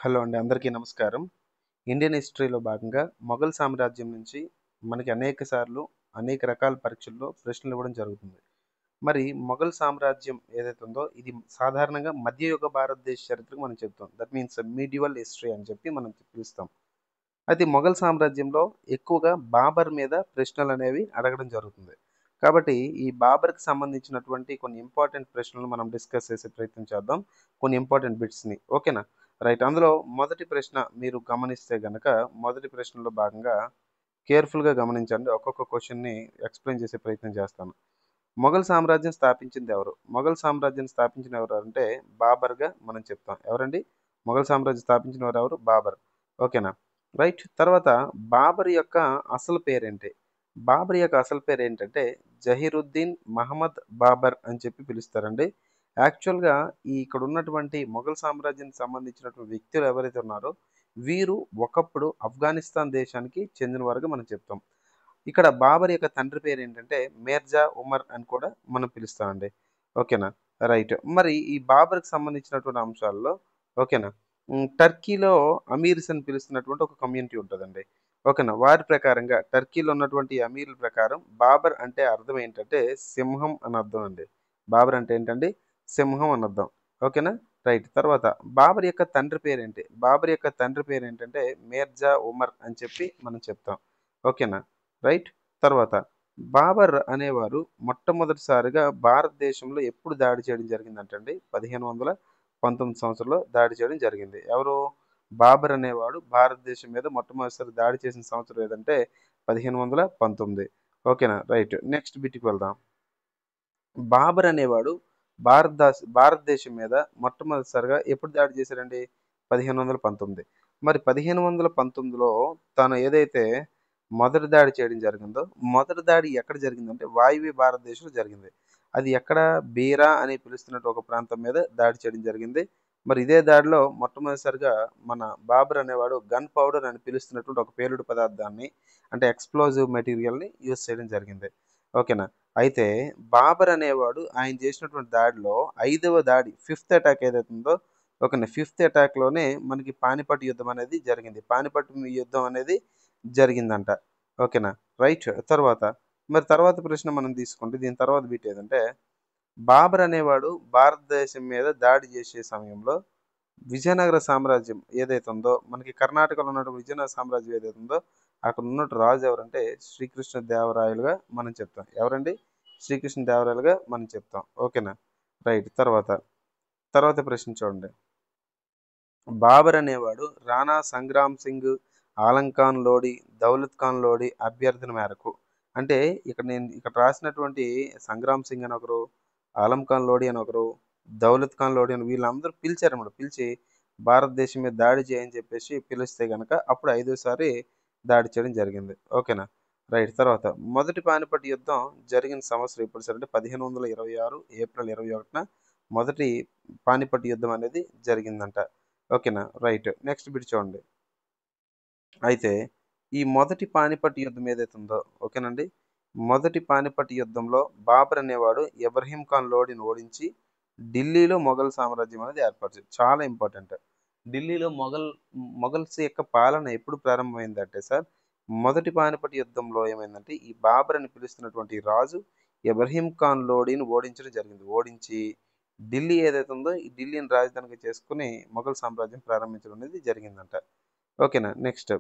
Hello అండి. అందరికీ నమస్కారం. ఇండియన్ హిస్టరీలో భాగంగా మొఘల్ సామ్రాజ్యం నుంచి మనకి అనేక సార్లు, అనేక రకాల పరీక్షల్లో ప్రశ్నలు ఇవ్వడం జరుగుతుంది. మరి మొఘల్ సామ్రాజ్యం ఏదైతే ఉందో ఇది సాధారణంగా మధ్యయుగ భారతదేశ చరిత్రకు మనం చెప్తాం. దట్ మీన్స్ మీడివల్ హిస్టరీ అని చెప్పి మనం పిలుస్తాం. అయితే మొఘల్ సామ్రాజ్యంలో ఎక్కువగా బాబర్ మీద ప్రశ్నలనేవి అడగడం జరుగుతుంది. కాబట్టి ఈ బాబర్‌కి సంబంధించినటువంటి కొన్ని ఇంపార్టెంట్ ప్రశ్నలు మనం డిస్కస్ చేసే ప్రయత్నం చేద్దాం. కొన్ని ఇంపార్టెంట్ బిట్స్‌ని. ఓకేనా? రైట్. అందులో మొదటి ప్రశ్న మీరు గమనిస్తే గనక మొదటి ప్రశ్నలో భాగంగా కేర్‌ఫుల్‌గా గమనించండి. ఒక్కొక్క క్వెషన్‌ని ఎక్స్‌ప్లెయిన్ చేసే ప్రయత్నం చేస్తాను. మొఘల్ సామ్రాజ్యం స్థాపించింది ఎవరు? మొఘల్ సామ్రాజ్యాన్ని స్థాపించిన ఎవరు అంటే బాబర్‌గా మనం చెప్తాం. ఎవరండి? మొఘల్ సామ్రాజ్యం స్థాపించిన వారు ఎవరు? బాబర్. ఓకేనా? రైట్. తర్వాత బాబర్ యొక్క అసలు పేరేంటి? బాబర్ యొక్క అసలు పేరేంటంటే జహీరుద్దీన్ మహమ్మద్ బాబర్ అని చెప్పి పిలుస్తారండి. యాక్చువల్‌గా ఈ ఇక్కడున్నటువంటి మొఘల్ సామ్రాజ్యానికి సంబంధించినటువంటి వ్యక్తులు ఎవరైతే ఉన్నారో వీరు ఒకప్పుడు ఆఫ్ఘనిస్తాన్ దేశానికి చెందినవారుగా మనం చెప్తాం. ఇక్కడ బాబర్ యొక్క తండ్రి పేరేంటంటే మీర్జా ఉమర్ అని కూడా మనం పిలుస్తామండి. ఓకేనా? రైట్. మరి ఈ బాబర్‌కి సంబంధించినటువంటి అంశాల్లో ఓకేనా? టర్కీలో అమీర్స్ అని పిలుస్తున్నటువంటి ఒక కమ్యూనిటీ ఉంటదండి. ఓకేనా? వారి ప్రకారంగా టర్కీలో ఉన్నటువంటి అమీర్‌ల ప్రకారం బాబర్ అంటే అర్థం ఏంటంటే సింహం అని అర్థం అండి. బాబర్ అంటే ఏంటండి? సింహం అని అర్థం. ఓకేనా? రైట్. తర్వాత బాబర్ యొక్క తండ్రి పేరేంటి? బాబర్ యొక్క తండ్రి పేరేంటంటే మీర్జా ఉమర్ అని చెప్పి మనం చెప్తాం. ఓకేనా? రైట్. తర్వాత బాబర్ అనేవారు మొట్టమొదటిసారిగా భారతదేశంలో ఎప్పుడు దాడి చేయడం జరిగిందంటండి 1519 సంవత్సరంలో దాడి చేయడం జరిగింది. ఎవరు? బాబర్ అనేవాడు భారతదేశం మీద మొట్టమొదటిసారి దాడి చేసిన సంవత్సరం ఏదంటే 1519. ఓకేనా? రైట్. నెక్స్ట్ బిట్‌కి వెళ్దాం. బాబర్ అనేవాడు భారతదేశం మీద మొట్టమొదటిసారిగా ఎప్పుడు దాడి చేశాడండి? 1519. మరి 1519లో తను ఏదైతే మొదటి దాడి చేయడం జరిగిందో, మొదటి దాడి ఎక్కడ జరిగిందంటే వాయువ్య భారతదేశంలో జరిగింది. అది ఎక్కడ? బీరా అని పిలుస్తున్నట్టు ఒక ప్రాంతం మీద దాడి చేయడం జరిగింది. మరి ఇదే దాడిలో మొట్టమొదటిసారిగా మన బాబర్ అనేవాడు గన్ పౌడర్ అని పిలుస్తున్నటువంటి ఒక పేలుడు పదార్థాన్ని అంటే ఎక్స్‌ప్లోజివ్ మెటీరియల్‌ని యూజ్ చేయడం జరిగింది. ఓకేనా? అయితే బాబర్ అనేవాడు ఆయన చేసినటువంటి దాడిలో ఐదవ దాడి ఫిఫ్త్ అటాక్ ఏదైతే ఉందో ఓకేనా? ఫిఫ్త్ అటాక్‌లోనే మనకి పానిపట్ యుద్ధం అనేది జరిగింది. పానిపట్ యుద్ధం అనేది జరిగిందంట. ఓకేనా? రైట్. మరి తర్వాత ప్రశ్న మనం తీసుకుంటే దీని తర్వాత బిట్ ఏదంటే బాబర్ అనేవాడు భారతదేశం మీద దాడి చేసే సమయంలో విజయనగర సామ్రాజ్యం ఏదైతే ఉందో మనకి కర్ణాటకలో ఉన్నటువంటి విజయనగర సామ్రాజ్యం ఏదైతే ఉందో అక్కడ ఉన్నట్టు రాజు ఎవరంటే శ్రీకృష్ణదేవరాయలుగా మనం చెప్తాం. ఎవరండి? శ్రీకృష్ణదేవరాయలుగా మనం చెప్తాం. ఓకేనా? రైట్. తర్వాత ప్రశ్న చూడండి. బాబర్ అనేవాడు రాణా సంగ్రామ్ సింగ్, ఆలం ఖాన్ లోడి, దౌలత్ ఖాన్ లోడి అభ్యర్థన మేరకు అంటే ఇక్కడ రాసినటువంటి సంగ్రామ్ సింగ్ అని ఒకరు, ఆలం ఖాన్ లోడి అని ఒకరు, దౌలత్ ఖాన్ లోడి అని వీళ్ళందరూ పిలిచారన్నమాట. పిలిచి భారతదేశం మీద దాడి చేయని చెప్పేసి పిలిస్తే గనక అప్పుడు ఐదోసారి దాడి చేయడం జరిగింది. ఓకేనా? రైట్. మొదటి పానిపట్టు యుద్ధం జరిగిన సంవత్సరం ఎప్పుడు సార్ అంటే 1526 ఏప్రిల్ 21న మొదటి పానిపట్టు యుద్ధం అనేది జరిగిందంట. ఓకేనా? రైట్. నెక్స్ట్ బిట్ చూడండి. అయితే ఈ మొదటి పానిపట్ యుద్ధం ఏదైతే ఉందో ఓకేనండి. మొదటి పానిపట్ యుద్ధంలో బాబర్ అనేవాడు ఇబ్రహీం ఖాన్ లోడిని ఓడించి ఢిల్లీలో మొఘల్ సామ్రాజ్యం అనేది ఏర్పరిచాడు. చాలా ఇంపార్టెంట్. ఢిల్లీలో మొఘల్స్ యొక్క పాలన ఎప్పుడు ప్రారంభమైందంటే సార్ మొదటి పానిపట్ యుద్ధంలో ఏమైందంటే ఈ బాబర్ అని పిలుస్తున్నటువంటి రాజు ఇబ్రహీం ఖాన్ లోడిని ఓడించడం జరిగింది. ఓడించి ఢిల్లీ ఏదైతే ఉందో ఈ ఢిల్లీని రాజధానిగా చేసుకొని మొఘల్ సామ్రాజ్యం ప్రారంభించడం అనేది జరిగిందంట. ఓకేనా? నెక్స్ట్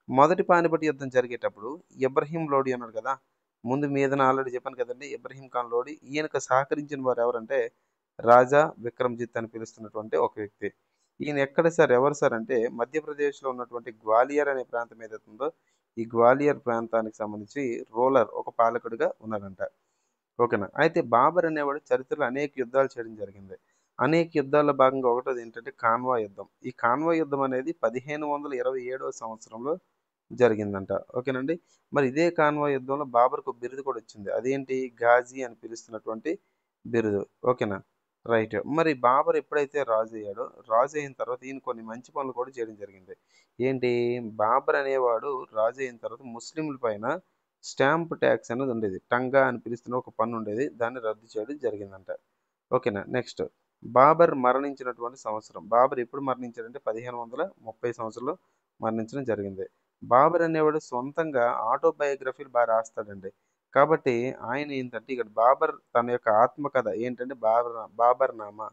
మొదటి పానిపట్టు యుద్ధం జరిగేటప్పుడు ఇబ్రహీం లోడి ఉన్నాడు కదా! ముందు మీదన ఆల్రెడీ చెప్పాను కదండీ! ఇబ్రహీం ఖాన్ లోడి. ఈయనకు సహకరించిన వారు ఎవరంటే రాజా విక్రమ్‌జిత్ అని పిలుస్తున్నటువంటి ఒక వ్యక్తి. ఈయన ఎక్కడ సార్? ఎవరు సార్ అంటే మధ్యప్రదేశ్‌లో ఉన్నటువంటి గ్వాలియర్ అనే ప్రాంతం ఏదైతే ఉందో ఈ గ్వాలియర్ ప్రాంతానికి సంబంధించి ఒక పాలకుడిగా ఉన్నారంట. ఓకేనా? అయితే బాబర్ అనేవాడు చరిత్రలో అనేక యుద్ధాలు చేయడం జరిగింది. అనేక యుద్ధాల్లో భాగంగా ఒకటోది ఏంటంటే కాన్వా యుద్ధం. ఈ కాన్వా యుద్ధం అనేది 1527 సంవత్సరంలో జరిగిందంట. ఓకేనండి. మరి ఇదే కాన్వా యుద్ధంలో బాబర్‌కు బిరుదు కూడా వచ్చింది. అదేంటి? ఘాజీ అని పిలుస్తున్నటువంటి బిరుదు. ఓకేనా? రైట్. మరి బాబర్ ఎప్పుడైతే రాజయ్యాడో, రాజయిన తర్వాత ఈయన కొన్ని మంచి పనులు కూడా చేయడం జరిగింది. ఏంటి? బాబర్ అనేవాడు రాజయిన తర్వాత ముస్లింల పైన స్టాంప్ టాక్స్ అనేది ఉండేది. టంగా అని పిలుస్తున్న ఒక పన్నుండేది. దాన్ని రద్దు చేయడం జరిగిందంట. ఓకేనా? నెక్స్ట్ బాబర్ మరణించినటువంటి సంవత్సరం. బాబర్ ఎప్పుడు మరణించాడంటే 1530 సంవత్సరంలో మరణించడం జరిగింది. బాబర్ అనేవాడు సొంతంగా ఆటోబయోగ్రఫీలు రాస్తాడండి. కాబట్టి ఆయన ఏంటంటే ఇక్కడ బాబర్ తన యొక్క ఆత్మకథ ఏంటంటే బాబర్‌నామా.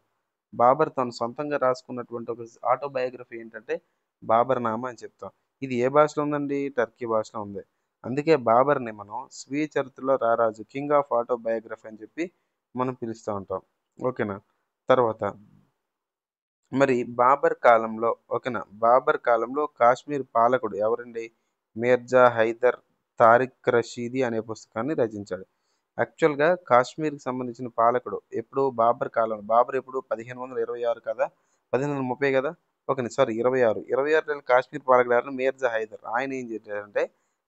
బాబర్ తను సొంతంగా రాసుకున్నటువంటి ఒక ఆటోబయోగ్రఫీ ఏంటంటే బాబర్‌నామా అని చెప్తాం. ఇది ఏ భాషలో ఉందండి? టర్కీ భాషలో ఉంది. అందుకే బాబర్‌ని మనం స్వీయ చరిత్రలో రారాజు, కింగ్ ఆఫ్ ఆటోబయోగ్రఫీ అని చెప్పి మనం పిలుస్తా ఉంటాం. ఓకేనా? తర్వాత మరి బాబర్ కాలంలో ఓకేనా? బాబర్ కాలంలో కాశ్మీర్ పాలకుడు ఎవరండి? మీర్జా హైదర్ తారిక్ రషీది అనే పుస్తకాన్ని రచించాడు. యాక్చువల్‌గా కాశ్మీర్‌కి సంబంధించిన పాలకుడు ఎప్పుడు బాబర్ కాలంలో. బాబర్ ఎప్పుడు 1526 కదా! 1530 కదా! ఓకే. సారీ 26. 26లో కాశ్మీర్ పాలకుడు ఎవరు? మీర్జా హైదర్. ఆయన ఏం చేశాడంటే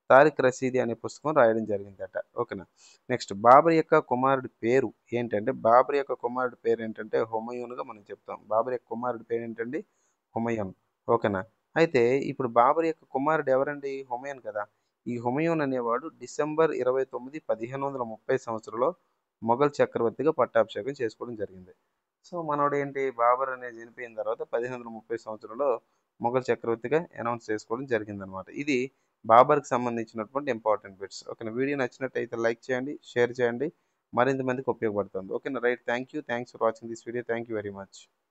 'తారిక్ రషీది' అనే పుస్తకం రాయడం జరిగిందట. ఓకేనా. నెక్స్ట్ బాబర్ యొక్క కుమారుడి పేరు ఏంటంటే, బాబర్ యొక్క కుమారుడి పేరేంటంటే హుమయూన్‌గా మనం చెప్తాం. బాబర్ యొక్క కుమారుడి పేరేంటండి? హుమయూన్. ఓకేనా. అయితే ఇప్పుడు బాబర్ యొక్క కుమారుడు ఎవరండి? హుమయూన్ కదా! ఈ హుమయూన్ అనేవాడు డిసెంబర్ 29, 1530 సంవత్సరంలో మొఘల్ చక్రవర్తిగా పట్టాభిషేకం చేసుకోవడం జరిగింది. సో, మనోడేంటి బాబర్ అనేది చనిపోయిన తర్వాత 1530 సంవత్సరంలో మొఘల్ చక్రవర్తిగా అనౌన్స్ చేసుకోవడం జరిగిందనమాట. ఇది బాబర్‌కి సంబంధించినటువంటి ఇంపార్టెంట్ బిట్స్. ఓకేనా. వీడియో నచ్చినట్టయితే లైక్ చేయండి, షేర్ చేయండి. మరింత మందికి ఉపయోగపడుతుంది. ఓకేనా. Right. Thank you. Thanks for watching this video. Thank you very much.